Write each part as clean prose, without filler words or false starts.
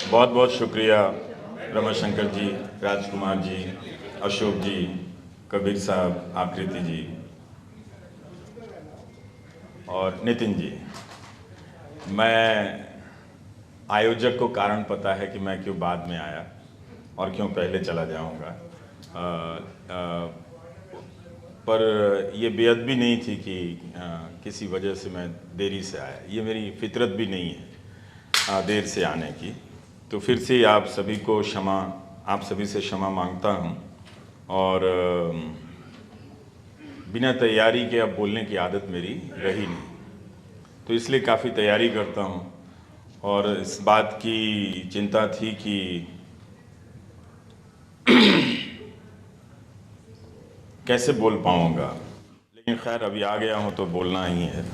बहुत बहुत शुक्रिया रमाशंकर जी, राजकुमार जी, अशोक जी, कबीर साहब, आकृति जी और नितिन जी। मैं आयोजक को कारण पता है कि मैं क्यों बाद में आया और क्यों पहले चला जाऊंगा, पर यह बेअदबी नहीं थी कि किसी वजह से मैं देरी से आया। ये मेरी फितरत भी नहीं है देर से आने की। तो फिर से आप सभी से क्षमा मांगता हूँ। और बिना तैयारी के अब बोलने की आदत मेरी रही नहीं, तो इसलिए काफ़ी तैयारी करता हूँ। और इस बात की चिंता थी कि कैसे बोल पाऊँगा, लेकिन खैर अभी आ गया हूँ तो बोलना ही है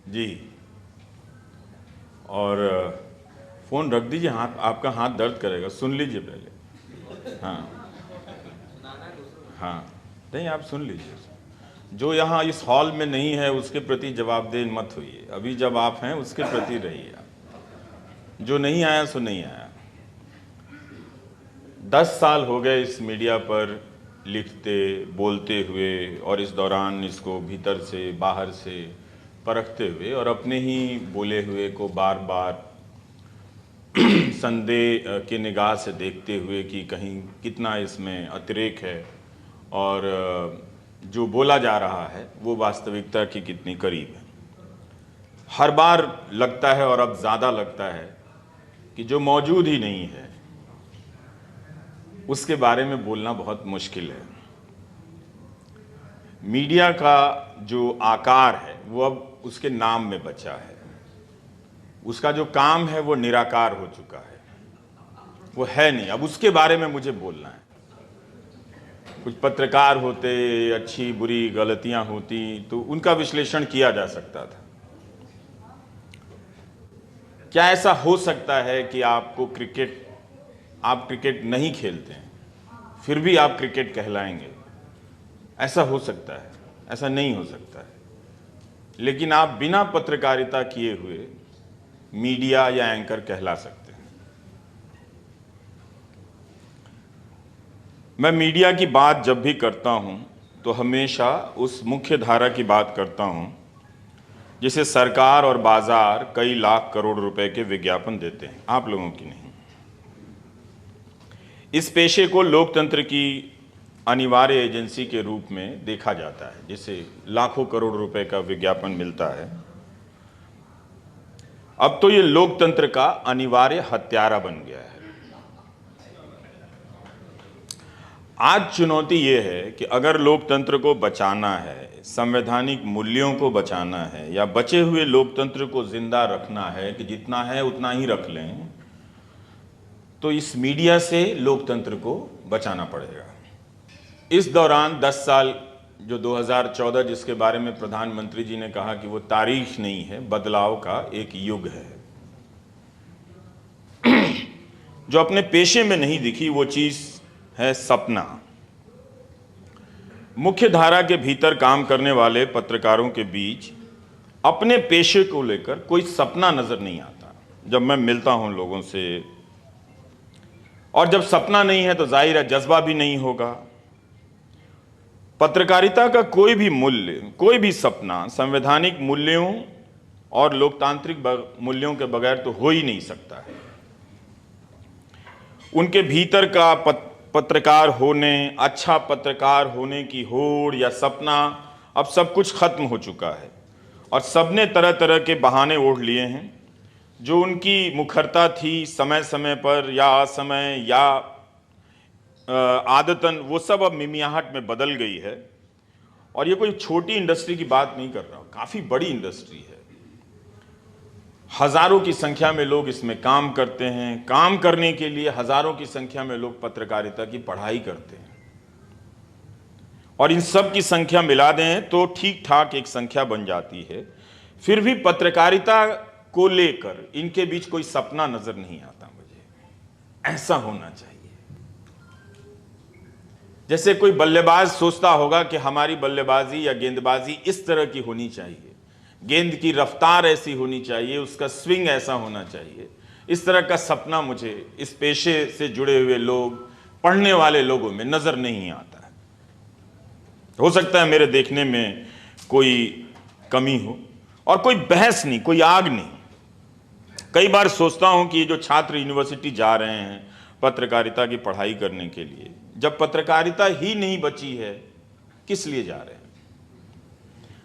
जी। और फ़ोन रख दीजिए, आपका हाथ दर्द करेगा, सुन लीजिए पहले। हाँ हाँ, नहीं आप सुन लीजिए। जो यहाँ इस हॉल में नहीं है उसके प्रति जवाबदेह मत होइए, अभी जब आप हैं उसके प्रति रहिए आप। जो नहीं आया सो नहीं आया। 10 साल हो गए इस मीडिया पर लिखते बोलते हुए, और इस दौरान इसको भीतर से बाहर से परखते हुए और अपने ही बोले हुए को बार बार संदेह की निगाह से देखते हुए कि कहीं कितना इसमें अतिरेक है और जो बोला जा रहा है वो वास्तविकता की कितनी करीब है। हर बार लगता है, और अब ज़्यादा लगता है, कि जो मौजूद ही नहीं है उसके बारे में बोलना बहुत मुश्किल है। मीडिया का जो आकार है वो अब उसके नाम में बचा है। उसका जो काम है वो निराकार हो चुका है, वो है नहीं। अब उसके बारे में मुझे बोलना है। कुछ पत्रकार होते, अच्छी बुरी गलतियां होती तो उनका विश्लेषण किया जा सकता था। क्या ऐसा हो सकता है कि आप क्रिकेट नहीं खेलते हैं फिर भी आप क्रिकेट कहलाएंगे? ऐसा हो सकता है? ऐसा नहीं हो सकता है। लेकिन आप बिना पत्रकारिता किए हुए मीडिया या एंकर कहला सकते हैं। मैं मीडिया की बात जब भी करता हूं तो हमेशा उस मुख्य धारा की बात करता हूं जिसे सरकार और बाजार कई लाख करोड़ रुपए के विज्ञापन देते हैं, आप लोगों की नहीं। इस पेशे को लोकतंत्र की अनिवार्य एजेंसी के रूप में देखा जाता है, जिसे लाखों करोड़ रुपए का विज्ञापन मिलता है। अब तो ये लोकतंत्र का अनिवार्य हत्यारा बन गया है। आज चुनौती ये है कि अगर लोकतंत्र को बचाना है, संवैधानिक मूल्यों को बचाना है, या बचे हुए लोकतंत्र को जिंदा रखना है कि जितना है उतना ही रख लें, तो इस मीडिया से लोकतंत्र को बचाना पड़ेगा। इस दौरान 10 साल, जो 2014 जिसके बारे में प्रधानमंत्री जी ने कहा कि वो तारीख नहीं है, बदलाव का एक युग है। जो अपने पेशे में नहीं दिखी वो चीज है सपना। मुख्य धारा के भीतर काम करने वाले पत्रकारों के बीच अपने पेशे को लेकर कोई सपना नजर नहीं आता जब मैं मिलता हूं लोगों से। और जब सपना नहीं है तो जाहिर है जज्बा भी नहीं होगा। पत्रकारिता का कोई भी मूल्य, कोई भी सपना संवैधानिक मूल्यों और लोकतांत्रिक मूल्यों के बगैर तो हो ही नहीं सकता है। उनके भीतर का पत्रकार होने, अच्छा पत्रकार होने की होड़ या सपना, अब सब कुछ खत्म हो चुका है और सबने तरह तरह के बहाने ओढ़ लिए हैं। जो उनकी मुखरता थी समय समय पर या असमय या आदतन, वो सब अब मिमियाहट में बदल गई है। और ये कोई छोटी इंडस्ट्री की बात नहीं कर रहा हूं, काफी बड़ी इंडस्ट्री है। हजारों की संख्या में लोग इसमें काम करते हैं। काम करने के लिए हजारों की संख्या में लोग पत्रकारिता की पढ़ाई करते हैं। और इन सब की संख्या मिला दें तो ठीक ठाक एक संख्या बन जाती है। फिर भी पत्रकारिता को लेकर इनके बीच कोई सपना नजर नहीं आता मुझे। ऐसा होना चाहिए जैसे कोई बल्लेबाज सोचता होगा कि हमारी बल्लेबाजी या गेंदबाजी इस तरह की होनी चाहिए, गेंद की रफ्तार ऐसी होनी चाहिए, उसका स्विंग ऐसा होना चाहिए। इस तरह का सपना मुझे इस पेशे से जुड़े हुए लोग, पढ़ने वाले लोगों में नजर नहीं आता है। हो सकता है मेरे देखने में कोई कमी हो, और कोई बहस नहीं, कोई आग नहीं। कई बार सोचता हूं कि जो छात्र यूनिवर्सिटी जा रहे हैं पत्रकारिता की पढ़ाई करने के लिए, जब पत्रकारिता ही नहीं बची है, किस लिए जा रहे हैं?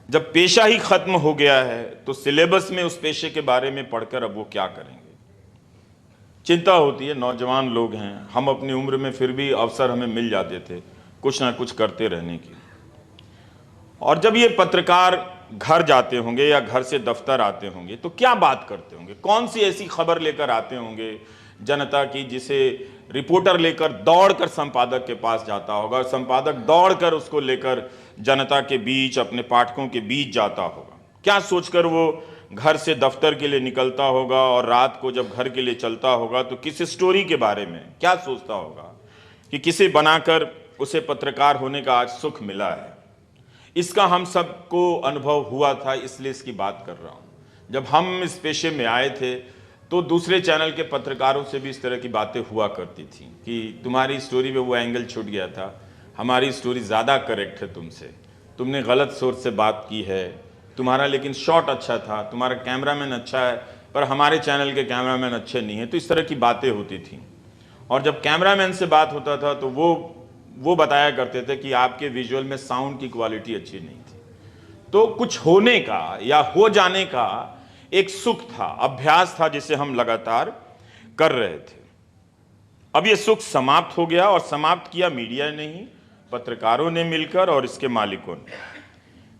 जब पेशा ही खत्म हो गया है तो सिलेबस में उस पेशे के बारे में पढ़कर अब वो क्या करेंगे? चिंता होती है। नौजवान लोग हैं, हम अपनी उम्र में फिर भी अवसर हमें मिल जाते थे कुछ ना कुछ करते रहने की। और जब ये पत्रकार घर जाते होंगे या घर से दफ्तर आते होंगे तो क्या बात करते होंगे? कौन सी ऐसी खबर लेकर आते होंगे जनता की, जिसे रिपोर्टर लेकर दौड़कर संपादक के पास जाता होगा, और संपादक दौड़कर उसको लेकर जनता के बीच, अपने पाठकों के बीच जाता होगा? क्या सोचकर वो घर से दफ्तर के लिए निकलता होगा, और रात को जब घर के लिए चलता होगा तो किस स्टोरी के बारे में क्या सोचता होगा कि किसे बनाकर उसे पत्रकार होने का आज सुख मिला है? इसका हम सबको अनुभव हुआ था, इसलिए इसकी बात कर रहा हूं। जब हम इस पेशे में आए थे तो दूसरे चैनल के पत्रकारों से भी इस तरह की बातें हुआ करती थी कि तुम्हारी स्टोरी में वो एंगल छूट गया था, हमारी स्टोरी ज़्यादा करेक्ट है तुमसे, तुमने गलत सोर्स से बात की है, तुम्हारा लेकिन शॉट अच्छा था, तुम्हारा कैमरामैन अच्छा है, पर हमारे चैनल के कैमरामैन अच्छे नहीं हैं। तो इस तरह की बातें होती थी। और जब कैमरामैन से बात होता था तो वो बताया करते थे कि आपके विजुअल में साउंड की क्वालिटी अच्छी नहीं थी। तो कुछ होने का या हो जाने का एक सुख था, अभ्यास था, जिसे हम लगातार कर रहे थे। अब ये सुख समाप्त हो गया, और समाप्त किया मीडिया ने ही, पत्रकारों ने मिलकर और इसके मालिकों ने।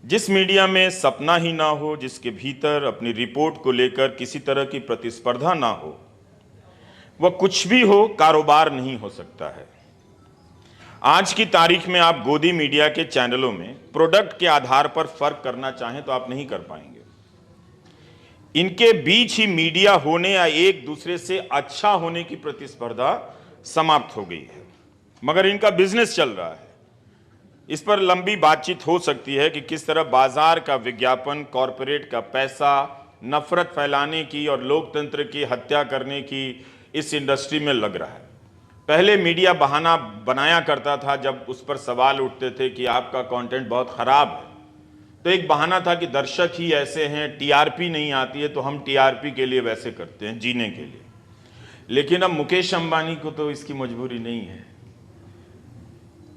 जिस मीडिया में सपना ही ना हो, जिसके भीतर अपनी रिपोर्ट को लेकर किसी तरह की प्रतिस्पर्धा ना हो, वह कुछ भी हो, कारोबार नहीं हो सकता है। आज की तारीख में आप गोदी मीडिया के चैनलों में प्रोडक्ट के आधार पर फर्क करना चाहें तो आप नहीं कर पाएंगे। इनके बीच ही मीडिया होने या एक दूसरे से अच्छा होने की प्रतिस्पर्धा समाप्त हो गई है, मगर इनका बिजनेस चल रहा है। इस पर लंबी बातचीत हो सकती है कि किस तरह बाजार का विज्ञापन, कॉरपोरेट का पैसा, नफरत फैलाने की और लोकतंत्र की हत्या करने की इस इंडस्ट्री में लग रहा है। पहले मीडिया बहाना बनाया करता था जब उस पर सवाल उठते थे कि आपका कंटेंट बहुत खराब है, तो एक बहाना था कि दर्शक ही ऐसे हैं, टीआरपी नहीं आती है तो हम टीआरपी के लिए वैसे करते हैं, जीने के लिए। लेकिन अब मुकेश अंबानी को तो इसकी मजबूरी नहीं है,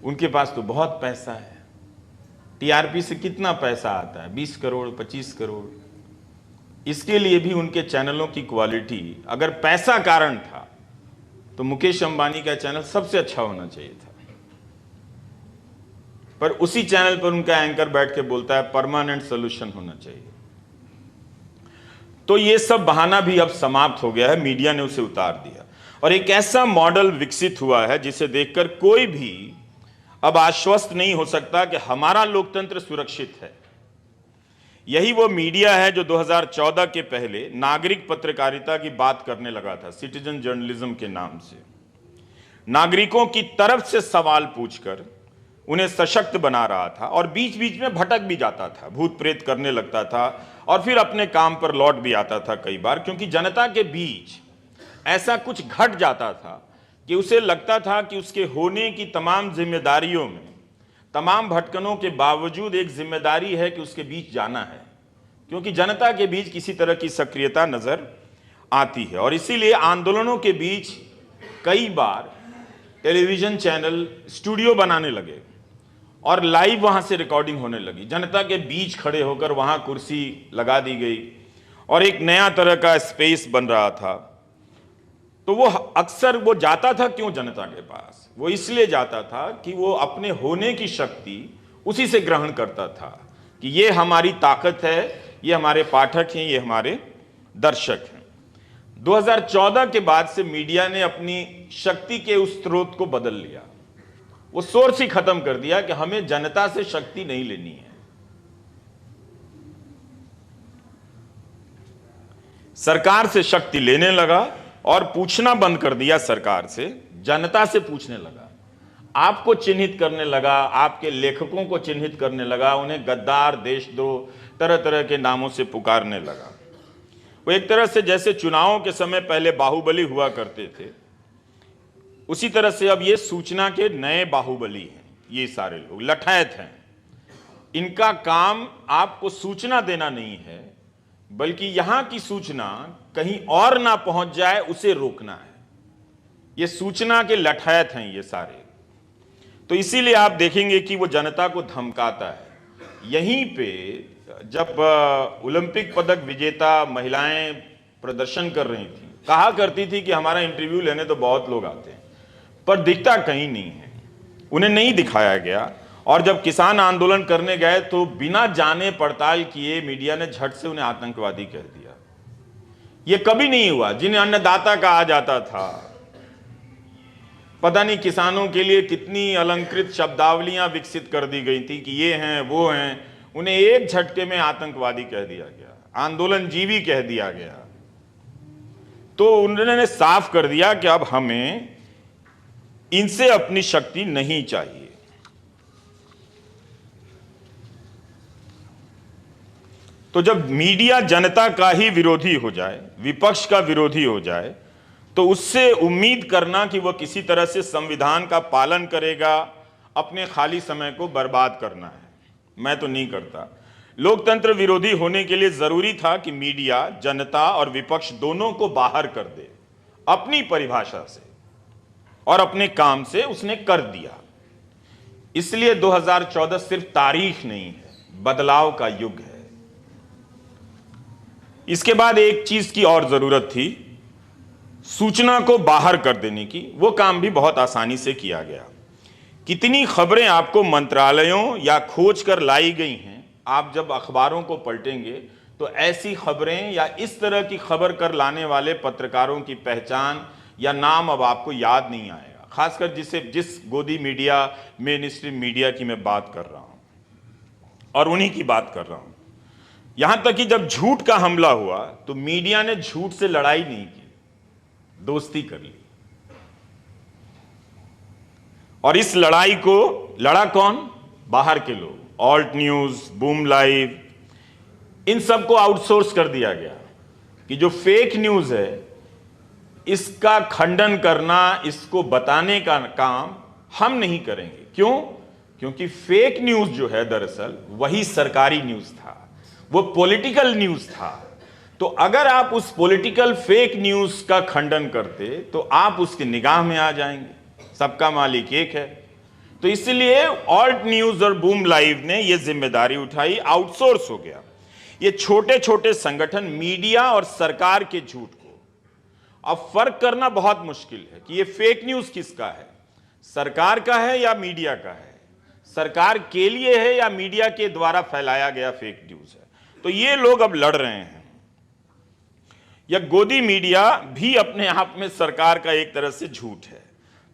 उनके पास तो बहुत पैसा है। टीआरपी से कितना पैसा आता है? 20 करोड़, 25 करोड़। इसके लिए भी उनके चैनलों की क्वालिटी, अगर पैसा कारण था तो मुकेश अंबानी का चैनल सबसे अच्छा होना चाहिए था, पर उसी चैनल पर उनका एंकर बैठ के बोलता है परमानेंट सॉल्यूशन होना चाहिए। तो ये सब बहाना भी अब समाप्त हो गया है, मीडिया ने उसे उतार दिया, और एक ऐसा मॉडल विकसित हुआ है जिसे देखकर कोई भी अब आश्वस्त नहीं हो सकता कि हमारा लोकतंत्र सुरक्षित है। यही वो मीडिया है जो 2014 के पहले नागरिक पत्रकारिता की बात करने लगा था, सिटीजन जर्नलिज्म के नाम से। नागरिकों की तरफ से सवाल पूछकर उन्हें सशक्त बना रहा था, और बीच बीच में भटक भी जाता था, भूत प्रेत करने लगता था, और फिर अपने काम पर लौट भी आता था कई बार, क्योंकि जनता के बीच ऐसा कुछ घट जाता था कि उसे लगता था कि उसके होने की तमाम जिम्मेदारियों में, तमाम भटकनों के बावजूद एक जिम्मेदारी है कि उसके बीच जाना है, क्योंकि जनता के बीच किसी तरह की सक्रियता नजर आती है। और इसीलिए आंदोलनों के बीच कई बार टेलीविजन चैनल स्टूडियो बनाने लगे और लाइव वहां से रिकॉर्डिंग होने लगी। जनता के बीच खड़े होकर वहां कुर्सी लगा दी गई और एक नया तरह का स्पेस बन रहा था। तो वो अक्सर वो जाता था क्यों जनता के पास? वो इसलिए जाता था कि वो अपने होने की शक्ति उसी से ग्रहण करता था कि ये हमारी ताकत है, ये हमारे पाठक हैं, ये हमारे दर्शक हैं। 2014 के बाद से मीडिया ने अपनी शक्ति के उस स्रोत को बदल लिया। वो सोर्स ही खत्म कर दिया कि हमें जनता से शक्ति नहीं लेनी है। सरकार से शक्ति लेने लगा और पूछना बंद कर दिया सरकार से, जनता से पूछने लगा। आपको चिन्हित करने लगा, आपके लेखकों को चिन्हित करने लगा, उन्हें गद्दार, देशद्रोह, तरह तरह के नामों से पुकारने लगा। वो एक तरह से जैसे चुनावों के समय पहले बाहुबली हुआ करते थे, उसी तरह से अब ये सूचना के नए बाहुबली हैं। ये सारे लोग लठायत हैं। इनका काम आपको सूचना देना नहीं है, बल्कि यहां की सूचना कहीं और ना पहुंच जाए उसे रोकना है। ये सूचना के लठायत हैं ये सारे। तो इसीलिए आप देखेंगे कि वो जनता को धमकाता है। यहीं पे जब ओलंपिक पदक विजेता महिलाएं प्रदर्शन कर रही थी, कहा करती थी कि हमारा इंटरव्यू लेने तो बहुत लोग आते हैं, पर दिखता कहीं नहीं है, उन्हें नहीं दिखाया गया। और जब किसान आंदोलन करने गए तो बिना जाने पड़ताल किए मीडिया ने झट से उन्हें आतंकवादी कह दिया। यह कभी नहीं हुआ। जिन्हें अन्नदाता कहा जाता था, पता नहीं किसानों के लिए कितनी अलंकृत शब्दावलियां विकसित कर दी गई थी कि ये हैं वो हैं, उन्हें एक झटके में आतंकवादी कह दिया गया, आंदोलनजीवी कह दिया गया। तो उन्होंने साफ कर दिया कि अब हमें इनसे अपनी शक्ति नहीं चाहिए। तो जब मीडिया जनता का ही विरोधी हो जाए, विपक्ष का विरोधी हो जाए, तो उससे उम्मीद करना कि वह किसी तरह से संविधान का पालन करेगा, अपने खाली समय को बर्बाद करना है, मैं तो नहीं करता। लोकतंत्र विरोधी होने के लिए जरूरी था कि मीडिया जनता और विपक्ष दोनों को बाहर कर दे अपनी परिभाषा से और अपने काम से। उसने कर दिया। इसलिए 2014 सिर्फ तारीख नहीं है, बदलाव का युग है। इसके बाद एक चीज की और जरूरत थी, सूचना को बाहर कर देने की। वो काम भी बहुत आसानी से किया गया। कितनी खबरें आपको मंत्रालयों या खोज कर लाई गई हैं, आप जब अखबारों को पलटेंगे तो ऐसी खबरें या इस तरह की खबर कर लाने वाले पत्रकारों की पहचान या नाम अब आपको याद नहीं आएगा। खासकर जिस गोदी मीडिया, मेन स्ट्रीम मीडिया की मैं बात कर रहा हूं, और उन्हीं की बात कर रहा हूं। यहां तक कि जब झूठ का हमला हुआ तो मीडिया ने झूठ से लड़ाई नहीं की, दोस्ती कर ली। और इस लड़ाई को लड़ा कौन? बाहर के लोग। ऑल्ट न्यूज, बूम लाइव, इन सबको आउटसोर्स कर दिया गया कि जो फेक न्यूज है इसका खंडन करना, इसको बताने का काम हम नहीं करेंगे। क्यों? क्योंकि फेक न्यूज जो है दरअसल वही सरकारी न्यूज था, वो पॉलिटिकल न्यूज था। तो अगर आप उस पॉलिटिकल फेक न्यूज का खंडन करते तो आप उसकी निगाह में आ जाएंगे। सबका मालिक एक है। तो इसलिए ऑल्ट न्यूज और बूम लाइव ने यह जिम्मेदारी उठाई, आउटसोर्स हो गया। ये छोटे छोटे संगठन मीडिया और सरकार के झूठ को अब फर्क करना बहुत मुश्किल है कि ये फेक न्यूज किसका है, सरकार का है या मीडिया का है, सरकार के लिए है या मीडिया के द्वारा फैलाया गया फेक न्यूज है। तो ये लोग अब लड़ रहे हैं। यह गोदी मीडिया भी अपने आप में सरकार का एक तरह से झूठ है।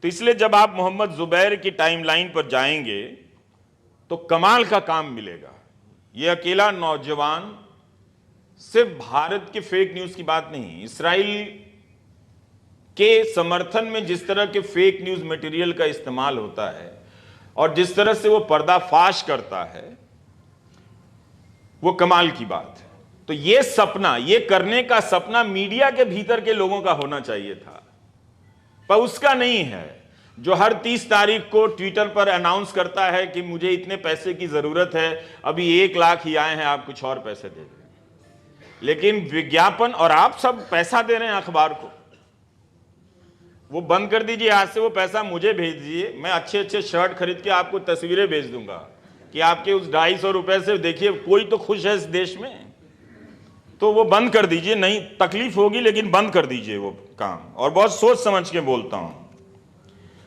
तो इसलिए जब आप मोहम्मद जुबैर की टाइमलाइन पर जाएंगे तो कमाल का काम मिलेगा। यह अकेला नौजवान सिर्फ भारत के फेक न्यूज की बात नहीं, इसराइल के समर्थन में जिस तरह के फेक न्यूज मटेरियल का इस्तेमाल होता है और जिस तरह से वो पर्दाफाश करता है, वो कमाल की बात है। तो ये सपना, ये करने का सपना मीडिया के भीतर के लोगों का होना चाहिए था, पर उसका नहीं है। जो हर 30 तारीख को ट्विटर पर अनाउंस करता है कि मुझे इतने पैसे की जरूरत है, अभी 1 लाख ही आए हैं, आप कुछ और पैसे दे दें। लेकिन विज्ञापन, और आप सब पैसा दे रहे हैं अखबार को, वो बंद कर दीजिए। आज से वो पैसा मुझे भेज दीजिए, मैं अच्छे अच्छे शर्ट खरीद के आपको तस्वीरें भेज दूंगा कि आपके उस 250 रुपए से देखिए कोई तो खुश है इस देश में। तो वो बंद कर दीजिए। नहीं, तकलीफ होगी लेकिन बंद कर दीजिए वो काम। और बहुत सोच समझ के बोलता हूं।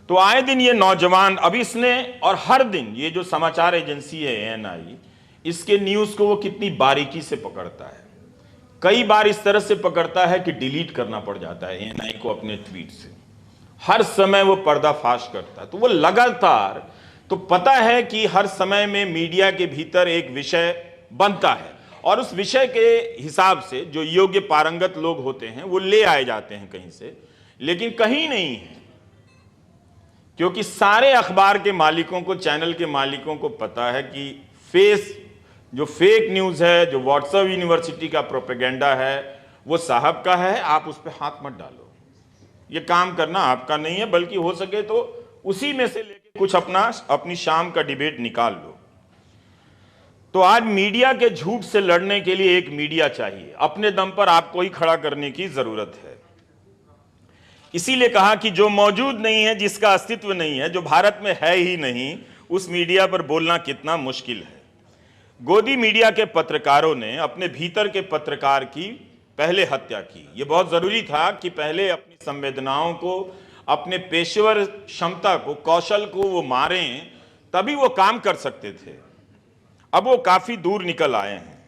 तो आए दिन ये नौजवान, अब इसने, और हर दिन ये जो समाचार एजेंसी है ANI, इसके न्यूज को वो कितनी बारीकी से पकड़ता है। कई बार इस तरह से पकड़ता है कि डिलीट करना पड़ जाता है ANI को अपने ट्वीट से। हर समय वो पर्दाफाश करता है। तो वो लगातार, तो पता है कि हर समय में मीडिया के भीतर एक विषय बनता है और उस विषय के हिसाब से जो योग्य पारंगत लोग होते हैं वो ले आए जाते हैं कहीं से, लेकिन कहीं नहीं है। क्योंकि सारे अखबार के मालिकों को, चैनल के मालिकों को पता है कि फेस जो फेक न्यूज़ है, जो व्हाट्सएप यूनिवर्सिटी का प्रोपेगेंडा है, वो साहब का है, आप उस पर हाथ मत डालो। ये काम करना आपका नहीं है, बल्कि हो सके तो उसी में से लेके कुछ अपनी शाम का डिबेट निकाल लो। तो आज मीडिया के झूठ से लड़ने के लिए एक मीडिया चाहिए, अपने दम पर आपको ही खड़ा करने की जरूरत है। इसीलिए कहा कि जो मौजूद नहीं है, जिसका अस्तित्व नहीं है, जो भारत में है ही नहीं, उस मीडिया पर बोलना कितना मुश्किल है। गोदी मीडिया के पत्रकारों ने अपने भीतर के पत्रकार की पहले हत्या की। यह बहुत जरूरी था कि पहले अपनी संवेदनाओं को, अपने पेशेवर क्षमता को, कौशल को वो मारें, तभी वो काम कर सकते थे। अब वो काफी दूर निकल आए हैं।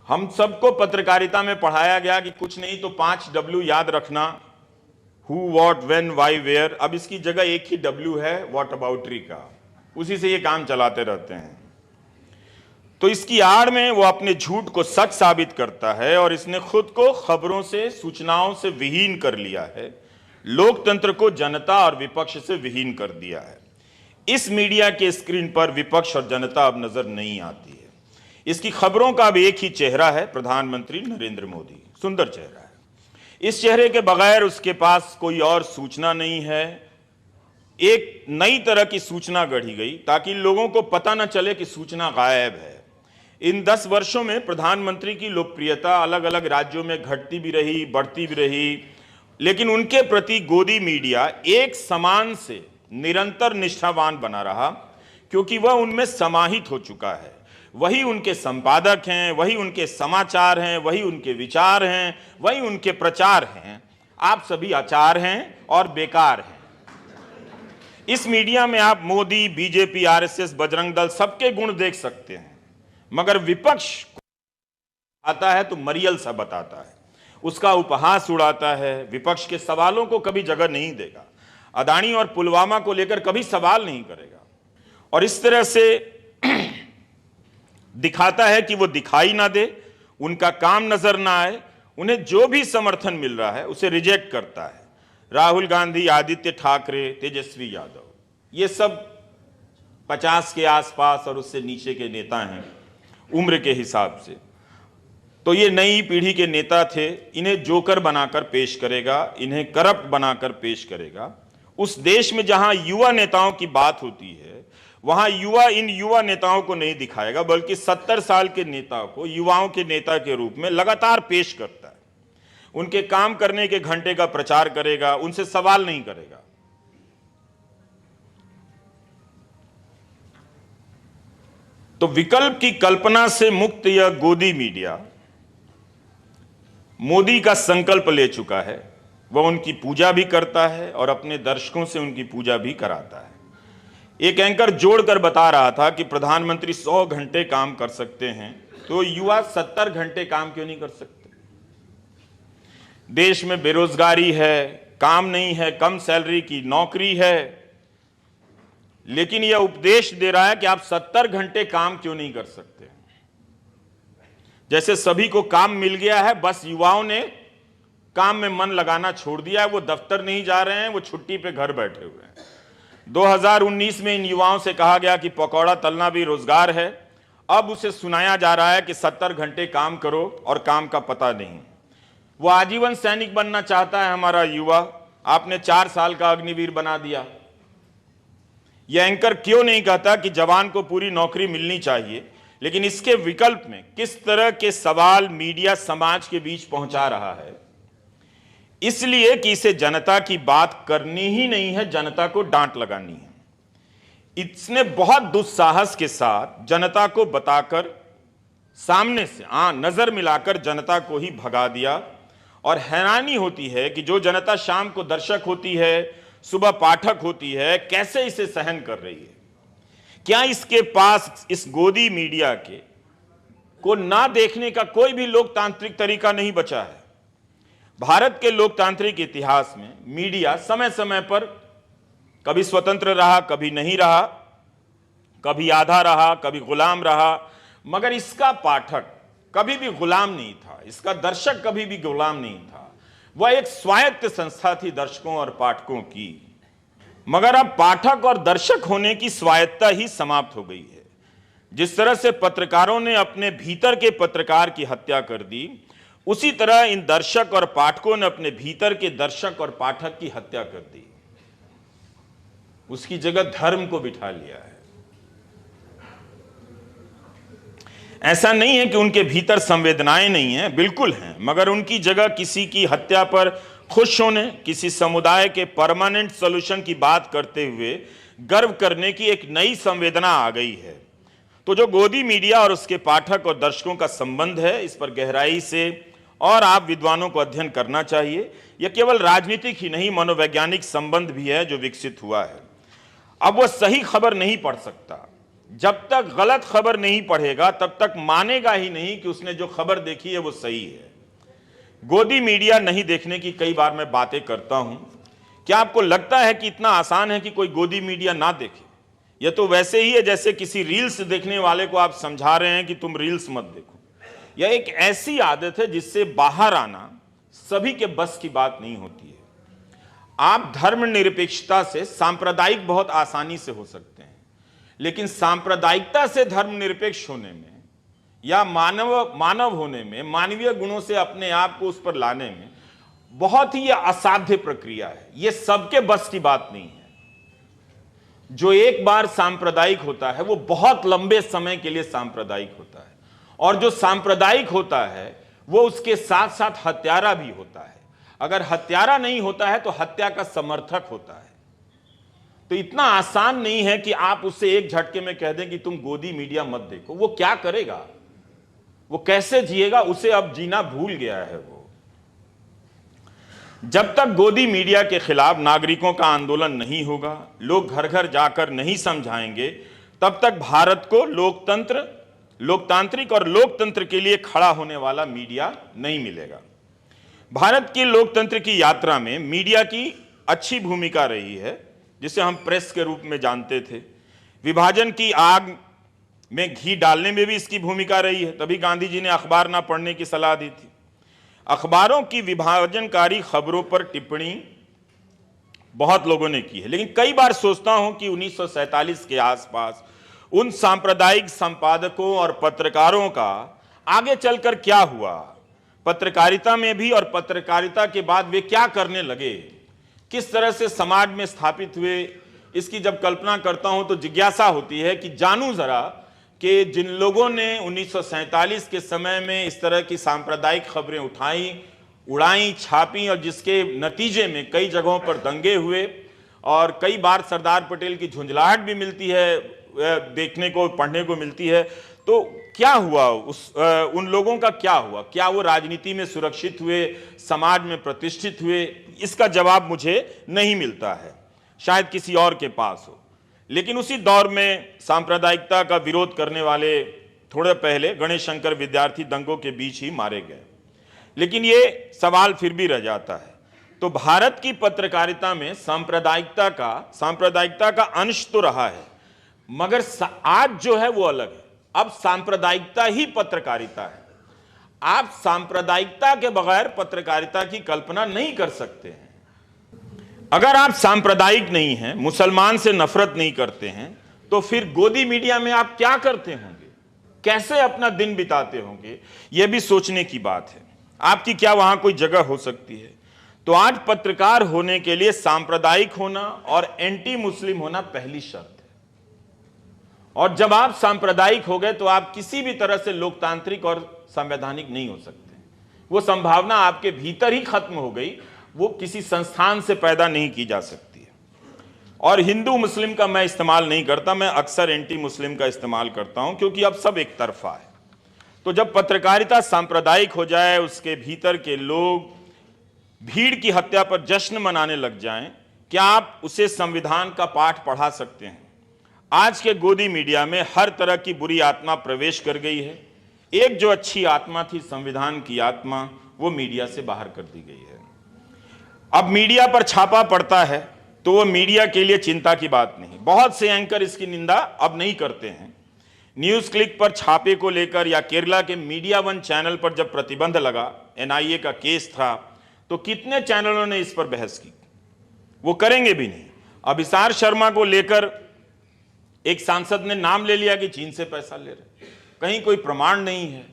हम सबको पत्रकारिता में पढ़ाया गया कि कुछ नहीं तो 5 W याद रखना, who, what, when, why, where. अब इसकी जगह एक ही W है, व्हाट अबाउटरी का, उसी से ये काम चलाते रहते हैं। तो इसकी आड़ में वो अपने झूठ को सच साबित करता है और इसने खुद को खबरों से, सूचनाओं से विहीन कर लिया है। लोकतंत्र को जनता और विपक्ष से विहीन कर दिया है। इस मीडिया के स्क्रीन पर विपक्ष और जनता अब नजर नहीं आती है। इसकी खबरों का अब एक ही चेहरा है, प्रधानमंत्री नरेंद्र मोदी। सुंदर चेहरा है। इस चेहरे के बगैर उसके पास कोई और सूचना नहीं है। एक नई तरह की सूचना गढ़ी गई ताकि लोगों को पता न चले कि सूचना गायब है। इन 10 वर्षों में प्रधानमंत्री की लोकप्रियता अलग अलग राज्यों में घटती भी रही, बढ़ती भी रही, लेकिन उनके प्रति गोदी मीडिया एक समान से निरंतर निष्ठावान बना रहा, क्योंकि वह उनमें समाहित हो चुका है। वही उनके संपादक हैं, वही उनके समाचार हैं, वही उनके विचार हैं, वही उनके प्रचार हैं। आप सभी आचार हैं और बेकार हैं। इस मीडिया में आप मोदी, बीजेपी, आरएसएस, बजरंग दल सबके गुण देख सकते हैं, मगर विपक्ष आता है तो मरियल सा बताता है, उसका उपहास उड़ाता है, विपक्ष के सवालों को कभी जगह नहीं देगा, अदानी और पुलवामा को लेकर कभी सवाल नहीं करेगा, और इस तरह से दिखाता है कि वो दिखाई ना दे, उनका काम नजर ना आए, उन्हें जो भी समर्थन मिल रहा है उसे रिजेक्ट करता है। राहुल गांधी, आदित्य ठाकरे, तेजस्वी यादव, ये सब 50 के आसपास और उससे नीचे के नेता हैं उम्र के हिसाब से। तो ये नई पीढ़ी के नेता थे। इन्हें जोकर बनाकर पेश करेगा, इन्हें करप्ट बनाकर पेश करेगा। उस देश में जहां युवा नेताओं की बात होती है, वहां इन युवा नेताओं को नहीं दिखाएगा, बल्कि 70 साल के नेता को युवाओं के नेता के रूप में लगातार पेश करता है। उनके काम करने के घंटे का प्रचार करेगा, उनसे सवाल नहीं करेगा। तो विकल्प की कल्पना से मुक्त यह गोदी मीडिया मोदी का संकल्प ले चुका है। वह उनकी पूजा भी करता है और अपने दर्शकों से उनकी पूजा भी कराता है। एक एंकर जोड़कर बता रहा था कि प्रधानमंत्री 100 घंटे काम कर सकते हैं, तो युवा 70 घंटे काम क्यों नहीं कर सकते? देश में बेरोजगारी है, काम नहीं है, कम सैलरी की नौकरी है, लेकिन यह उपदेश दे रहा है कि आप 70 घंटे काम क्यों नहीं कर सकते? जैसे सभी को काम मिल गया है, बस युवाओं ने काम में मन लगाना छोड़ दिया है। वो दफ्तर नहीं जा रहे हैं, वो छुट्टी पे घर बैठे हुए हैं। 2019 में इन युवाओं से कहा गया कि पकौड़ा तलना भी रोजगार है। अब उसे सुनाया जा रहा है कि 70 घंटे काम करो और काम का पता नहीं। वो आजीवन सैनिक बनना चाहता है हमारा युवा, आपने 4 साल का अग्निवीर बना दिया। यह एंकर क्यों नहीं कहता कि जवान को पूरी नौकरी मिलनी चाहिए, लेकिन इसके विकल्प में किस तरह के सवाल मीडिया समाज के बीच पहुंचा रहा है, इसलिए कि इसे जनता की बात करनी ही नहीं है, जनता को डांट लगानी है। इसने बहुत दुस्साहस के साथ जनता को बताकर, सामने से नजर मिलाकर जनता को ही भगा दिया। और हैरानी होती है कि जो जनता शाम को दर्शक होती है, सुबह पाठक होती है, कैसे इसे सहन कर रही है। क्या इसके पास इस गोदी मीडिया के को ना देखने का कोई भी लोकतांत्रिक तरीका नहीं बचा है? भारत के लोकतांत्रिक इतिहास में मीडिया समय समय पर कभी स्वतंत्र रहा, कभी नहीं रहा, कभी आधा रहा, कभी गुलाम रहा, मगर इसका पाठक कभी भी गुलाम नहीं था, इसका दर्शक कभी भी गुलाम नहीं था। वह एक स्वायत्त संस्था थी दर्शकों और पाठकों की। मगर अब पाठक और दर्शक होने की स्वायत्ता ही समाप्त हो गई है। जिस तरह से पत्रकारों ने अपने भीतर के पत्रकार की हत्या कर दी, उसी तरह इन दर्शक और पाठकों ने अपने भीतर के दर्शक और पाठक की हत्या कर दी। उसकी जगह धर्म को बिठा लिया है। ऐसा नहीं है कि उनके भीतर संवेदनाएं नहीं हैं, बिल्कुल हैं, मगर उनकी जगह किसी की हत्या पर खुश होने, किसी समुदाय के परमानेंट सॉल्यूशन की बात करते हुए गर्व करने की एक नई संवेदना आ गई है। तो जो गोदी मीडिया और उसके पाठक और दर्शकों का संबंध है, इस पर गहराई से और आप विद्वानों को अध्ययन करना चाहिए। यह केवल राजनीतिक ही नहीं, मनोवैज्ञानिक संबंध भी है जो विकसित हुआ है। अब वह सही खबर नहीं पढ़ सकता। जब तक गलत खबर नहीं पढ़ेगा तब तक मानेगा ही नहीं कि उसने जो खबर देखी है वो सही है। गोदी मीडिया नहीं देखने की कई बार मैं बातें करता हूं। क्या आपको लगता है कि इतना आसान है कि कोई गोदी मीडिया ना देखे? यह तो वैसे ही है जैसे किसी रील्स देखने वाले को आप समझा रहे हैं कि तुम रील्स मत देखो। यह एक ऐसी आदत है जिससे बाहर आना सभी के बस की बात नहीं होती है। आप धर्मनिरपेक्षता से सांप्रदायिक बहुत आसानी से हो सकते हैं, लेकिन सांप्रदायिकता से धर्मनिरपेक्ष होने में या मानव होने में, मानवीय गुणों से अपने आप को उस पर लाने में बहुत ही असाध्य प्रक्रिया है। यह सबके बस की बात नहीं है। जो एक बार सांप्रदायिक होता है वो बहुत लंबे समय के लिए सांप्रदायिक होता है, और जो सांप्रदायिक होता है वो उसके साथ साथ हत्यारा भी होता है। अगर हत्यारा नहीं होता है तो हत्या का समर्थक होता है। तो इतना आसान नहीं है कि आप उससे एक झटके में कह दें कि तुम गोदी मीडिया मत देखो। वो क्या करेगा, वो कैसे जिएगा, उसे अब जीना भूल गया है वो। जब तक गोदी मीडिया के खिलाफ नागरिकों का आंदोलन नहीं होगा, लोग घर घर जाकर नहीं समझाएंगे, तब तक भारत को लोकतांत्रिक और लोकतंत्र के लिए खड़ा होने वाला मीडिया नहीं मिलेगा। भारत की लोकतंत्र की यात्रा में मीडिया की अच्छी भूमिका रही है, जिसे हम प्रेस के रूप में जानते थे। विभाजन की आग में घी डालने में भी इसकी भूमिका रही है, तभी गांधी जी ने अखबार ना पढ़ने की सलाह दी थी। अखबारों की विभाजनकारी खबरों पर टिप्पणी बहुत लोगों ने की है, लेकिन कई बार सोचता हूं कि 1947 के आसपास उन सांप्रदायिक संपादकों और पत्रकारों का आगे चलकर क्या हुआ, पत्रकारिता में भी और पत्रकारिता के बाद वे क्या करने लगे, किस तरह से समाज में स्थापित हुए, इसकी जब कल्पना करता हूं तो जिज्ञासा होती है कि जानूं जरा कि जिन लोगों ने 1947 के समय में इस तरह की सांप्रदायिक खबरें उठाई, उड़ाई, छापी, और जिसके नतीजे में कई जगहों पर दंगे हुए और कई बार सरदार पटेल की झुंझलाहट भी मिलती है, देखने को, पढ़ने को मिलती है, तो क्या हुआ उन लोगों का क्या हुआ? क्या वो राजनीति में सुरक्षित हुए, समाज में प्रतिष्ठित हुए? इसका जवाब मुझे नहीं मिलता है, शायद किसी और के पास हो। लेकिन उसी दौर में सांप्रदायिकता का विरोध करने वाले थोड़े पहले गणेश शंकर विद्यार्थी दंगों के बीच ही मारे गए। लेकिन ये सवाल फिर भी रह जाता है, तो भारत की पत्रकारिता में सांप्रदायिकता का अंश तो रहा है, मगर आज जो है वो अलग है। अब सांप्रदायिकता ही पत्रकारिता है। आप सांप्रदायिकता के बगैर पत्रकारिता की कल्पना नहीं कर सकते हैं। अगर आप सांप्रदायिक नहीं हैं, मुसलमान से नफरत नहीं करते हैं, तो फिर गोदी मीडिया में आप क्या करते होंगे, कैसे अपना दिन बिताते होंगे? यह भी सोचने की बात है। आपकी क्या वहां कोई जगह हो सकती है? तो आज पत्रकार होने के लिए सांप्रदायिक होना और एंटी मुस्लिम होना पहली शर्त है। और जब आप सांप्रदायिक हो गए तो आप किसी भी तरह से लोकतांत्रिक और संवैधानिक नहीं हो सकते। वो संभावना आपके भीतर ही खत्म हो गई, वो किसी संस्थान से पैदा नहीं की जा सकती है। और हिंदू मुस्लिम का मैं इस्तेमाल नहीं करता, मैं अक्सर एंटी मुस्लिम का इस्तेमाल करता हूं, क्योंकि अब सब एक तरफा है। तो जब पत्रकारिता सांप्रदायिक हो जाए, उसके भीतर के लोग भीड़ की हत्या पर जश्न मनाने लग जाएं, क्या आप उसे संविधान का पाठ पढ़ा सकते हैं? आज के गोदी मीडिया में हर तरह की बुरी आत्मा प्रवेश कर गई है। एक जो अच्छी आत्मा थी, संविधान की आत्मा, वो मीडिया से बाहर कर दी गई है। अब मीडिया पर छापा पड़ता है तो वो मीडिया के लिए चिंता की बात नहीं। बहुत से एंकर इसकी निंदा अब नहीं करते हैं। न्यूज क्लिक पर छापे को लेकर या केरला के मीडिया वन चैनल पर जब प्रतिबंध लगा, एनआईए का केस था, तो कितने चैनलों ने इस पर बहस की? वो करेंगे भी नहीं। अब हिसार शर्मा को लेकर एक सांसद ने नाम ले लिया कि चीन से पैसा ले रहे, कहीं कोई प्रमाण नहीं है।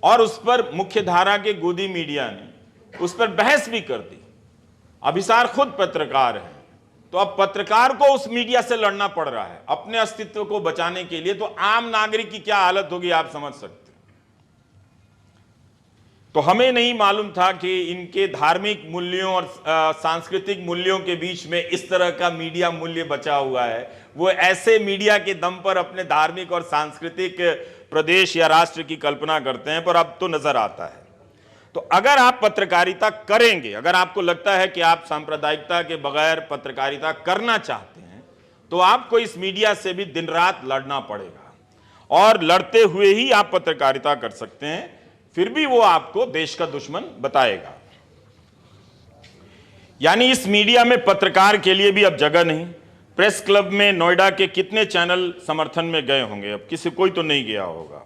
और उस पर मुख्य धारा के गोदी मीडिया ने उस पर बहस भी कर दी। अभिसार खुद पत्रकार है, तो अब पत्रकार को उस मीडिया से लड़ना पड़ रहा है अपने अस्तित्व को बचाने के लिए। तो आम नागरिक की क्या हालत होगी आप समझ सकते हैं। तो हमें नहीं मालूम था कि इनके धार्मिक मूल्यों और सांस्कृतिक मूल्यों के बीच में इस तरह का मीडिया मूल्य बचा हुआ है। वो ऐसे मीडिया के दम पर अपने धार्मिक और सांस्कृतिक प्रदेश या राष्ट्र की कल्पना करते हैं, पर अब तो नजर आता है। तो अगर आप पत्रकारिता करेंगे, अगर आपको लगता है कि आप सांप्रदायिकता के बगैर पत्रकारिता करना चाहते हैं, तो आपको इस मीडिया से भी दिन रात लड़ना पड़ेगा, और लड़ते हुए ही आप पत्रकारिता कर सकते हैं। फिर भी वो आपको देश का दुश्मन बताएगा। यानी इस मीडिया में पत्रकार के लिए भी अब जगह नहीं। प्रेस क्लब में नोएडा के कितने चैनल समर्थन में गए होंगे, अब किसी कोई तो नहीं गया होगा।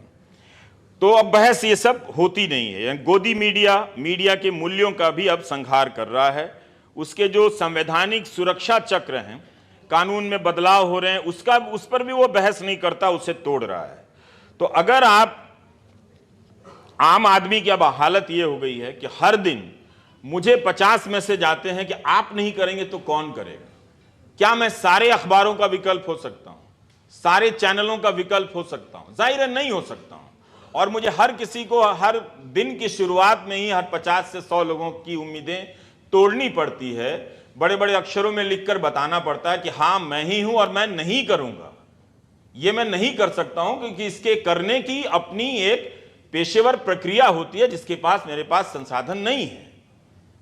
तो अब बहस ये सब होती नहीं है। गोदी मीडिया के मूल्यों का भी अब संहार कर रहा है। उसके जो संवैधानिक सुरक्षा चक्र हैं, कानून में बदलाव हो रहे हैं, उस पर भी वो बहस नहीं करता, उसे तोड़ रहा है। तो अगर आप आम आदमी की अब हालत ये हो गई है कि हर दिन मुझे 50 मैसेज आते हैं कि आप नहीं करेंगे तो कौन करेगा। क्या मैं सारे अखबारों का विकल्प हो सकता हूं, सारे चैनलों का विकल्प हो सकता हूं? जाहिर है नहीं हो सकता हूं। और मुझे हर किसी को हर दिन की शुरुआत में ही हर 50 से 100 लोगों की उम्मीदें तोड़नी पड़ती है, बड़े बड़े अक्षरों में लिखकर बताना पड़ता है कि हाँ मैं ही हूं और मैं नहीं करूंगा। ये मैं नहीं कर सकता हूं क्योंकि इसके करने की अपनी एक पेशेवर प्रक्रिया होती है, जिसके पास मेरे पास संसाधन नहीं है।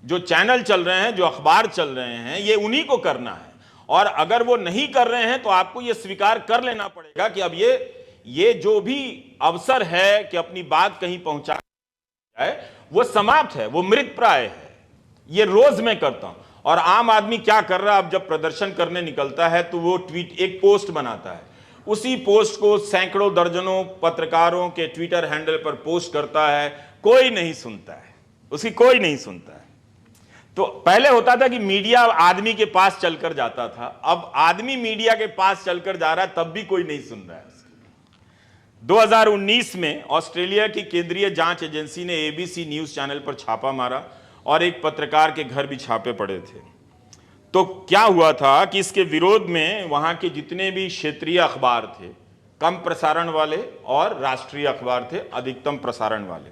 जो चैनल चल रहे हैं, जो अखबार चल रहे हैं, ये उन्हीं को करना है। और अगर वो नहीं कर रहे हैं तो आपको ये स्वीकार कर लेना पड़ेगा कि अब ये जो भी अवसर है कि अपनी बात कहीं पहुंचा जाए, वो समाप्त है, वो मृत प्राय है। ये रोज मैं करता हूं। और आम आदमी क्या कर रहा है, अब जब प्रदर्शन करने निकलता है तो वो एक पोस्ट बनाता है, उसी पोस्ट को सैकड़ों दर्जनों पत्रकारों के ट्विटर हैंडल पर पोस्ट करता है, कोई नहीं सुनता है, उसकी कोई नहीं सुनता है। तो पहले होता था कि मीडिया आदमी के पास चलकर जाता था, अब आदमी मीडिया के पास चलकर जा रहा है, तब भी कोई नहीं सुन रहा है। 2019 में ऑस्ट्रेलिया की केंद्रीय जांच एजेंसी ने एबीसी न्यूज चैनल पर छापा मारा और एक पत्रकार के घर भी छापे पड़े थे। तो क्या हुआ था कि इसके विरोध में वहां के जितने भी क्षेत्रीय अखबार थे, कम प्रसारण वाले, और राष्ट्रीय अखबार थे, अधिकतम प्रसारण वाले,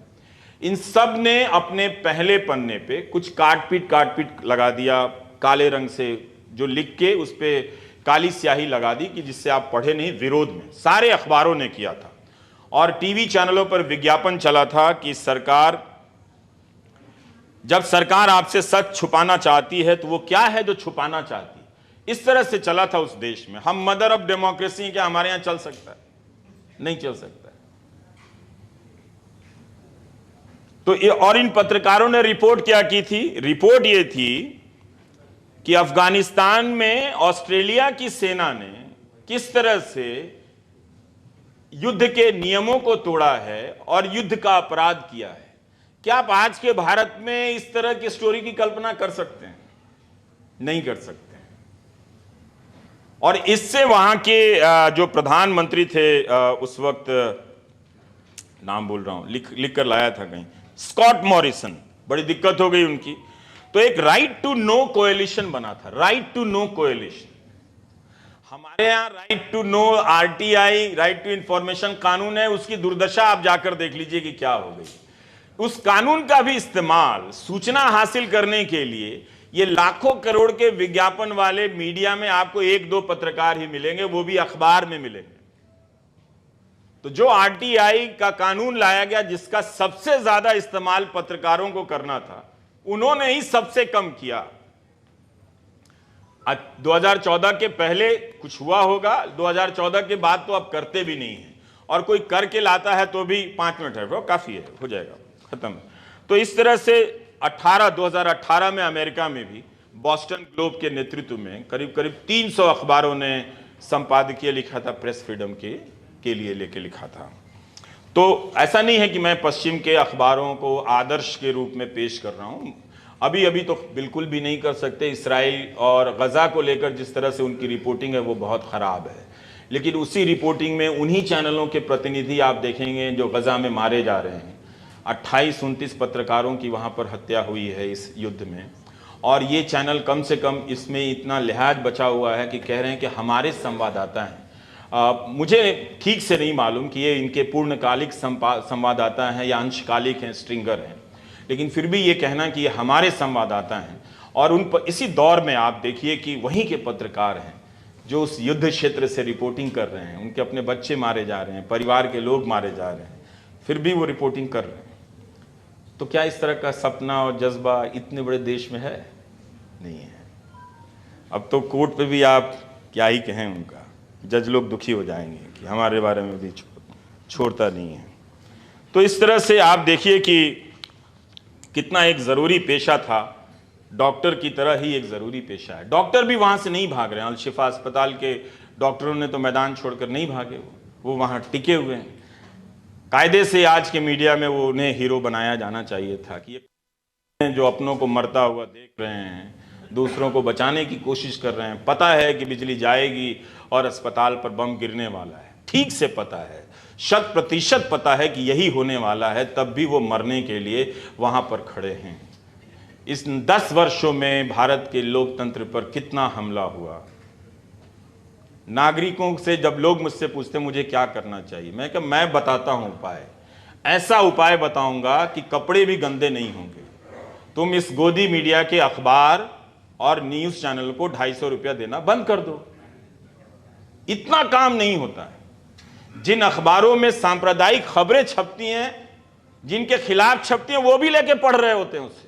इन सब ने अपने पहले पन्ने पे कुछ काट-पीट लगा दिया काले रंग से, जो लिख के उस पे काली स्याही लगा दी कि जिससे आप पढ़े नहीं। विरोध में सारे अखबारों ने किया था और टीवी चैनलों पर विज्ञापन चला था कि जब सरकार आपसे सच छुपाना चाहती है तो वो क्या है जो छुपाना चाहती है। इस तरह से चला था उस देश में। हम मदर ऑफ डेमोक्रेसी, क्या हमारे यहां चल सकता है? नहीं चल सकता है। तो और इन पत्रकारों ने रिपोर्ट क्या की थी? रिपोर्ट ये थी कि अफगानिस्तान में ऑस्ट्रेलिया की सेना ने किस तरह से युद्ध के नियमों को तोड़ा है और युद्ध का अपराध किया है। क्या आप आज के भारत में इस तरह की स्टोरी की कल्पना कर सकते हैं? नहीं कर सकते हैं। और इससे वहां के जो प्रधानमंत्री थे उस वक्त, नाम भूल रहा हूं, लिख कर लाया था कहीं, स्कॉट मॉरिसन, बड़ी दिक्कत हो गई उनकी। तो एक राइट टू नो कोएलिशन बना था, राइट टू नो कोएलिशन। हमारे यहां right to know, RTI, right to information कानून है, उसकी दुर्दशा आप जाकर देख लीजिए कि क्या हो गई। उस कानून का भी इस्तेमाल सूचना हासिल करने के लिए ये लाखों करोड़ के विज्ञापन वाले मीडिया में आपको एक दो पत्रकार ही मिलेंगे, वो भी अखबार में मिलेंगे। तो जो आरटीआई का कानून लाया गया, जिसका सबसे ज्यादा इस्तेमाल पत्रकारों को करना था, उन्होंने ही सबसे कम किया। 2014 के पहले कुछ हुआ होगा, 2014 के बाद तो अब करते भी नहीं है, और कोई करके लाता है तो भी 5 मिनट है, वो काफी है, हो जाएगा, खत्म। तो इस तरह से 2018 में अमेरिका में भी बॉस्टन ग्लोब के नेतृत्व में करीब 300 अखबारों ने संपादकीय लिखा था, प्रेस फ्रीडम के लिए लेके लिखा था। तो ऐसा नहीं है कि मैं पश्चिम के अखबारों को आदर्श के रूप में पेश कर रहा हूं, अभी तो बिल्कुल भी नहीं कर सकते। इसराइल और गजा को लेकर जिस तरह से उनकी रिपोर्टिंग है वो बहुत खराब है। लेकिन उसी रिपोर्टिंग में उन्हीं चैनलों के प्रतिनिधि आप देखेंगे जो गजा में मारे जा रहे हैं। 28-29 पत्रकारों की वहां पर हत्या हुई है इस युद्ध में, और ये चैनल कम से कम इसमें इतना लिहाज बचा हुआ है कि कह रहे हैं कि हमारे संवाददाता हैं। मुझे ठीक से नहीं मालूम कि ये इनके पूर्णकालिक संवाददाता हैं या अंशकालिक हैं, स्ट्रिंगर हैं, लेकिन फिर भी ये कहना कि ये हमारे संवाददाता हैं। और उन पर इसी दौर में आप देखिए कि वहीं के पत्रकार हैं जो उस युद्ध क्षेत्र से रिपोर्टिंग कर रहे हैं, उनके अपने बच्चे मारे जा रहे हैं, परिवार के लोग मारे जा रहे हैं, फिर भी वो रिपोर्टिंग कर रहे हैं। तो क्या इस तरह का सपना और जज्बा इतने बड़े देश में है? नहीं है। अब तो कोर्ट पे भी आप क्या ही कहें, उनका जज लोग दुखी हो जाएंगे कि हमारे बारे में भी छोड़ता नहीं है। तो इस तरह से आप देखिए कि कितना एक ज़रूरी पेशा था, डॉक्टर की तरह ही एक ज़रूरी पेशा है। डॉक्टर भी वहाँ से नहीं भाग रहे हैं, अल-शिफा अस्पताल के डॉक्टरों ने तो मैदान छोड़कर नहीं भागे, वो वहाँ टिके हुए हैं। कायदे से आज के मीडिया में वो उन्हें हीरो बनाया जाना चाहिए था कि ये जो अपनों को मरता हुआ देख रहे हैं, दूसरों को बचाने की कोशिश कर रहे हैं, पता है कि बिजली जाएगी और अस्पताल पर बम गिरने वाला है, ठीक से पता है, 100% पता है कि यही होने वाला है, तब भी वो मरने के लिए वहाँ पर खड़े हैं। इस 10 वर्षों में भारत के लोकतंत्र पर कितना हमला हुआ। नागरिकों से जब लोग मुझसे पूछते मुझे क्या करना चाहिए, मैं बताता हूं उपाय। ऐसा उपाय बताऊंगा कि कपड़े भी गंदे नहीं होंगे। तुम इस गोदी मीडिया के अखबार और न्यूज चैनल को 250 रुपया देना बंद कर दो। इतना काम नहीं होता है। जिन अखबारों में सांप्रदायिक खबरें छपती हैं, जिनके खिलाफ छपती हैं, वो भी लेके पढ़ रहे होते हैं उसे,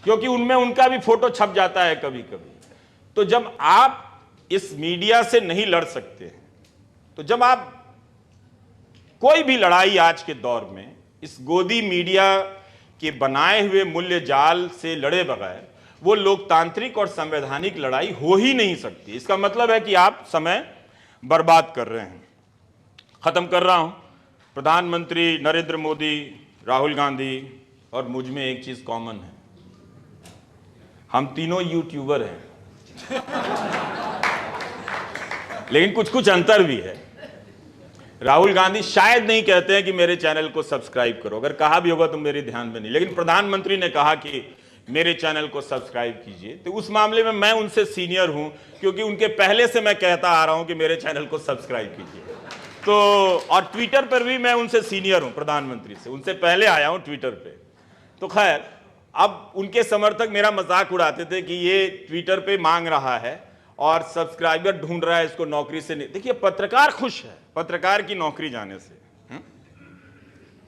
क्योंकि उनमें उनका भी फोटो छप जाता है कभी कभी। तो जब आप इस मीडिया से नहीं लड़ सकते हैं, तो जब आप कोई भी लड़ाई आज के दौर में इस गोदी मीडिया के बनाए हुए मूल्य जाल से लड़े बगैर, वो लोकतांत्रिक और संवैधानिक लड़ाई हो ही नहीं सकती। इसका मतलब है कि आप समय बर्बाद कर रहे हैं। खत्म कर रहा हूं। प्रधानमंत्री नरेंद्र मोदी, राहुल गांधी और मुझ में एक चीज कॉमन है, हम तीनों यूट्यूबर हैं। लेकिन कुछ कुछ अंतर भी है। राहुल गांधी शायद नहीं कहते हैं कि मेरे चैनल को सब्सक्राइब करो, अगर कहा भी होगा तो मेरे ध्यान में नहीं, लेकिन प्रधानमंत्री ने कहा कि मेरे चैनल को सब्सक्राइब कीजिए, तो उस मामले में मैं उनसे सीनियर हूं, क्योंकि उनके पहले से मैं कहता आ रहा हूं कि मेरे चैनल को सब्सक्राइब कीजिए। तो और ट्विटर पर भी मैं उनसे सीनियर हूं, प्रधानमंत्री से उनसे पहले आया हूं ट्विटर पे। तो खैर, अब उनके समर्थक मेरा मजाक उड़ाते थे कि ये ट्विटर पे मांग रहा है और सब्सक्राइबर ढूंढ रहा है, इसको नौकरी से नहीं। देखिए, पत्रकार खुश है पत्रकार की नौकरी जाने से,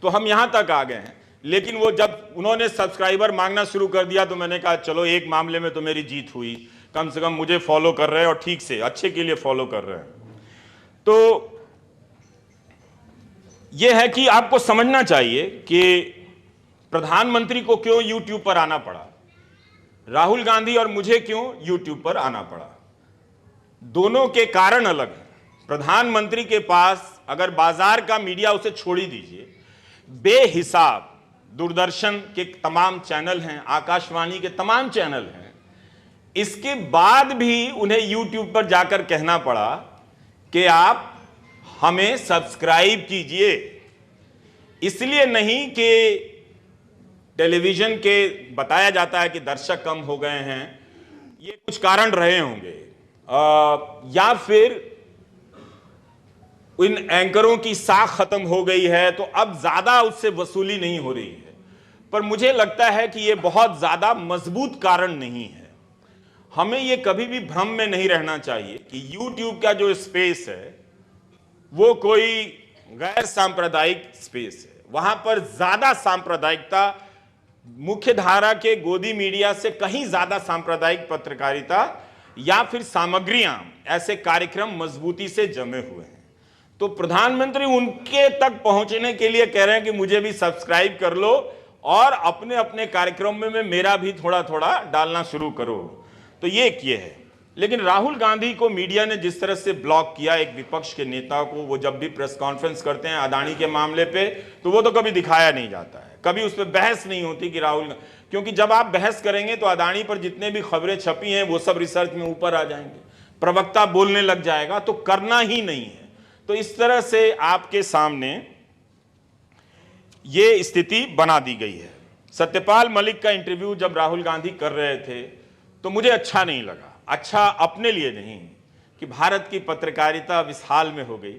तो हम यहां तक आ गए हैं। लेकिन वो जब उन्होंने सब्सक्राइबर मांगना शुरू कर दिया तो मैंने कहा चलो, एक मामले में तो मेरी जीत हुई, कम से कम मुझे फॉलो कर रहे हैं और ठीक से अच्छे के लिए फॉलो कर रहे हैं। तो यह है कि आपको समझना चाहिए कि प्रधानमंत्री को क्यों यूट्यूब पर आना पड़ा, राहुल गांधी और मुझे क्यों यूट्यूब पर आना पड़ा। दोनों के कारण अलग हैं। प्रधानमंत्री के पास अगर बाजार का मीडिया उसे छोड़ ही दीजिए, बेहिसाब दूरदर्शन के तमाम चैनल हैं, आकाशवाणी के तमाम चैनल हैं, इसके बाद भी उन्हें यूट्यूब पर जाकर कहना पड़ा कि आप हमें सब्सक्राइब कीजिए। इसलिए नहीं कि टेलीविजन के बताया जाता है कि दर्शक कम हो गए हैं, ये कुछ कारण रहे होंगे, या फिर इन एंकरों की साख खत्म हो गई है तो अब ज्यादा उससे वसूली नहीं हो रही है। पर मुझे लगता है कि ये बहुत ज्यादा मजबूत कारण नहीं है। हमें ये कभी भी भ्रम में नहीं रहना चाहिए कि YouTube का जो स्पेस है वो कोई गैर सांप्रदायिक स्पेस है। वहां पर ज्यादा सांप्रदायिकता, मुख्य धारा के गोदी मीडिया से कहीं ज्यादा सांप्रदायिक पत्रकारिता या फिर सामग्रियां, ऐसे कार्यक्रम मजबूती से जमे हुए हैं। तो प्रधानमंत्री उनके तक पहुंचने के लिए कह रहे हैं कि मुझे भी सब्सक्राइब कर लो और अपने अपने कार्यक्रम में मेरा भी थोड़ा थोड़ा डालना शुरू करो। तो ये किए है। लेकिन राहुल गांधी को मीडिया ने जिस तरह से ब्लॉक किया, एक विपक्ष के नेता को, वो जब भी प्रेस कॉन्फ्रेंस करते हैं अदानी के मामले पे, तो वो तो कभी दिखाया नहीं जाता है, कभी उस पर बहस नहीं होती कि राहुल, क्योंकि जब आप बहस करेंगे तो अदानी पर जितने भी खबरें छपी हैं वो सब रिसर्च में ऊपर आ जाएंगे। प्रवक्ता बोलने लग जाएगा तो करना ही नहीं है। तो इस तरह से आपके सामने ये स्थिति बना दी गई है। सत्यपाल मलिक का इंटरव्यू जब राहुल गांधी कर रहे थे तो मुझे अच्छा नहीं लगा। अच्छा अपने लिए नहीं कि भारत की पत्रकारिता अब इस हाल में हो गई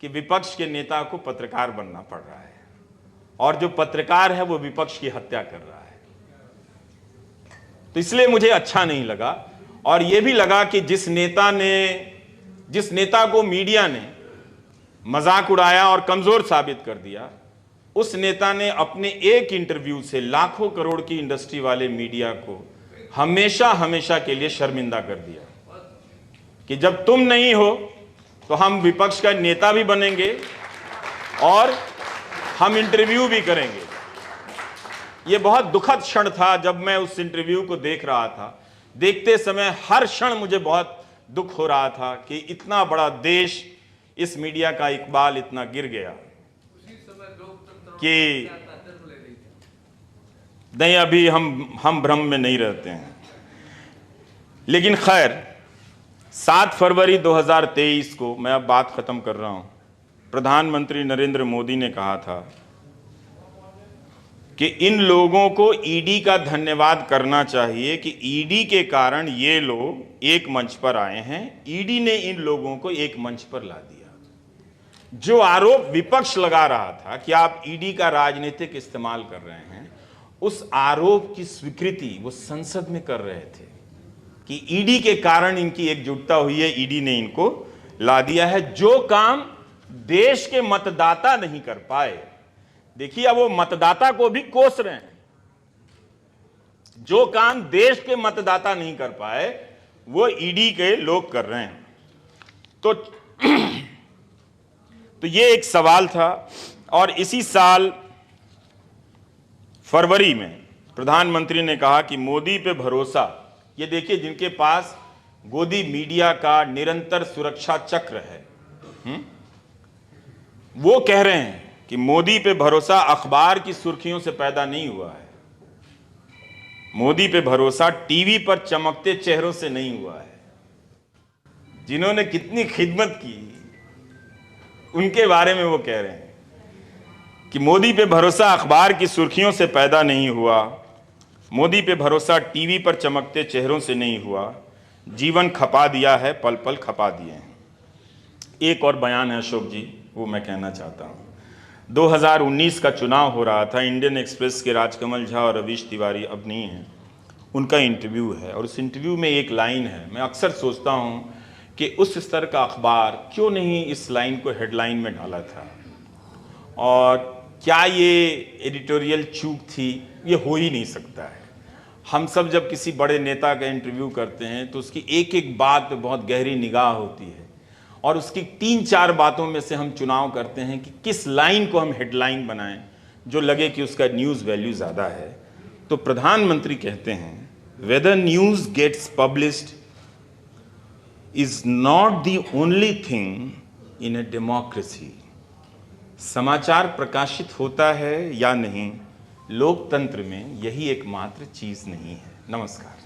कि विपक्ष के नेता को पत्रकार बनना पड़ रहा है और जो पत्रकार है वो विपक्ष की हत्या कर रहा है। तो इसलिए मुझे अच्छा नहीं लगा। और यह भी लगा कि जिस नेता को मीडिया ने मजाक उड़ाया और कमजोर साबित कर दिया, उस नेता ने अपने एक इंटरव्यू से लाखों करोड़ की इंडस्ट्री वाले मीडिया को हमेशा हमेशा के लिए शर्मिंदा कर दिया कि जब तुम नहीं हो तो हम विपक्ष का नेता भी बनेंगे और हम इंटरव्यू भी करेंगे। यह बहुत दुखद क्षण था जब मैं उस इंटरव्यू को देख रहा था। देखते समय हर क्षण मुझे बहुत दुख हो रहा था कि इतना बड़ा देश, इस मीडिया का इकबाल इतना गिर गया कि नहीं, अभी हम भ्रम में नहीं रहते हैं। लेकिन खैर 7 फरवरी 2023 को, मैं अब बात खत्म कर रहा हूं, प्रधानमंत्री नरेंद्र मोदी ने कहा था कि इन लोगों को ईडी का धन्यवाद करना चाहिए कि ईडी के कारण ये लोग एक मंच पर आए हैं। ईडी ने इन लोगों को एक मंच पर ला दिया। जो आरोप विपक्ष लगा रहा था कि आप ईडी का राजनीतिक इस्तेमाल कर रहे हैं, उस आरोप की स्वीकृति वो संसद में कर रहे थे कि ईडी के कारण इनकी एकजुटता हुई है, ईडी ने इनको ला दिया है। जो काम देश के मतदाता नहीं कर पाए, देखिए अब वो मतदाता को भी कोस रहे हैं। जो काम देश के मतदाता नहीं कर पाए वो ईडी के लोग कर रहे हैं। तो ये एक सवाल था। और इसी साल फरवरी में प्रधानमंत्री ने कहा कि मोदी पे भरोसा, ये देखिए जिनके पास गोदी मीडिया का निरंतर सुरक्षा चक्र है, वो कह रहे हैं कि मोदी पे भरोसा अखबार की सुर्खियों से पैदा नहीं हुआ है, मोदी पे भरोसा टीवी पर चमकते चेहरों से नहीं हुआ है। जिन्होंने कितनी खिदमत की उनके बारे में वो कह रहे हैं कि मोदी पे भरोसा अखबार की सुर्खियों से पैदा नहीं हुआ, मोदी पे भरोसा टीवी पर चमकते चेहरों से नहीं हुआ, जीवन खपा दिया है, पल पल खपा दिए हैं। एक और बयान है अशोक जी, वो मैं कहना चाहता हूँ। 2019 का चुनाव हो रहा था, इंडियन एक्सप्रेस के राजकमल झा और रवीश तिवारी अब नहीं हैं, उनका इंटरव्यू है और उस इंटरव्यू में एक लाइन है। मैं अक्सर सोचता हूँ कि उस स्तर का अखबार क्यों नहीं इस लाइन को हेडलाइन में डाला था, और क्या ये एडिटोरियल चूक थी? ये हो ही नहीं सकता है। हम सब जब किसी बड़े नेता का इंटरव्यू करते हैं तो उसकी एक एक बात पे बहुत गहरी निगाह होती है और उसकी 3-4 बातों में से हम चुनाव करते हैं कि किस लाइन को हम हेडलाइन बनाएं जो लगे कि उसका न्यूज़ वैल्यू ज़्यादा है। तो प्रधानमंत्री कहते हैं, whether news gets published is not the only thing in a democracy. समाचार प्रकाशित होता है या नहीं, लोकतंत्र में यही एकमात्र चीज़ नहीं है। नमस्कार।